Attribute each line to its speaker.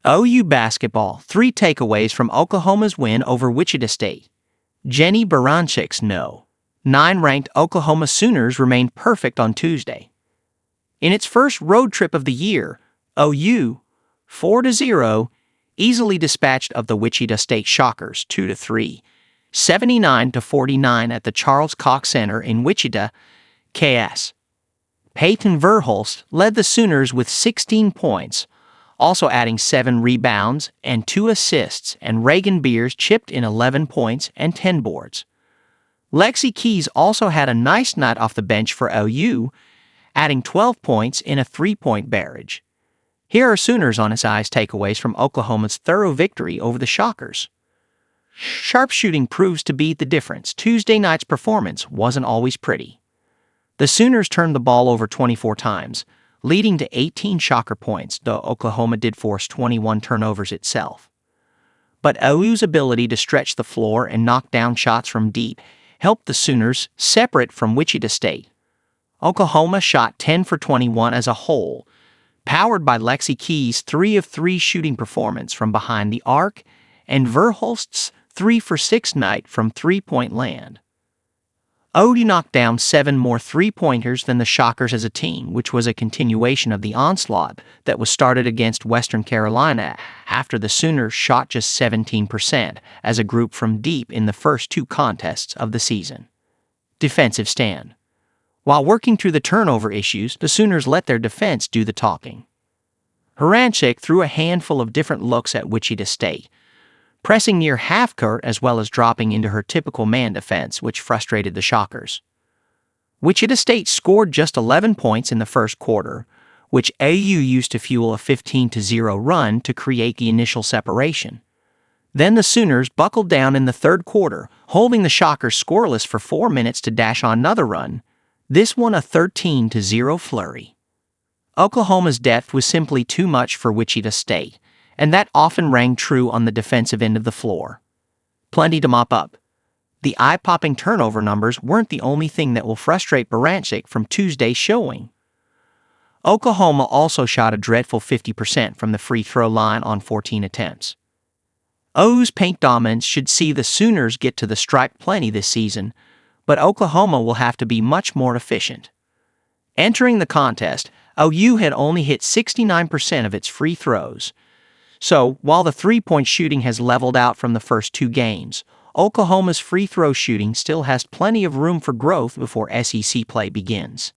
Speaker 1: OU basketball, 3 takeaways from Oklahoma's win over Wichita State. Jenny Baranchik's no. 9-ranked Oklahoma Sooners remained perfect on Tuesday. In its first road trip of the year, OU, 4-0, easily dispatched of the Wichita State Shockers 2-3, 79-49 at the Charles Cox Center in Wichita, KS. Peyton Verhulst led the Sooners with 16 points, also adding 7 rebounds and 2 assists, and Reagan Beers chipped in 11 points and 10 boards. Lexi Keys also had a nice night off the bench for OU, adding 12 points in a 3-point barrage. Here are Sooners on his eyes takeaways from Oklahoma's thorough victory over the Shockers. Sharpshooting proves to be the difference. Tuesday night's performance wasn't always pretty. The Sooners turned the ball over 24 times, leading to 18 Shocker points, though Oklahoma did force 21 turnovers itself. But OU's ability to stretch the floor and knock down shots from deep helped the Sooners separate from Wichita State. Oklahoma shot 10 for 21 as a whole, powered by Lexi Keys' 3 of 3 shooting performance from behind the arc and Verhulst's 3 for 6 night from three-point land. OU knocked down 7 more three-pointers than the Shockers as a team, which was a continuation of the onslaught that was started against Western Carolina after the Sooners shot just 17% as a group from deep in the first 2 contests of the season. Defensive stand. While working through the turnover issues, the Sooners let their defense do the talking. Baranchik threw a handful of different looks at Wichita State, pressing near half-court as well as dropping into her typical man defense, which frustrated the Shockers. Wichita State scored just 11 points in the first quarter, which OU used to fuel a 15-0 run to create the initial separation. Then the Sooners buckled down in the third quarter, holding the Shockers scoreless for 4 minutes to dash on another run, this one a 13-0 flurry. Oklahoma's depth was simply too much for Wichita State, and that often rang true on the defensive end of the floor. Plenty to mop up. The eye-popping turnover numbers weren't the only thing that will frustrate Baranchik from Tuesday's showing. Oklahoma also shot a dreadful 50% from the free throw line on 14 attempts. OU's paint dominance should see the Sooners get to the stripe plenty this season, but Oklahoma will have to be much more efficient. Entering the contest, OU had only hit 69% of its free throws. So, while the three-point shooting has leveled out from the first 2 games, Oklahoma's free throw shooting still has plenty of room for growth before SEC play begins.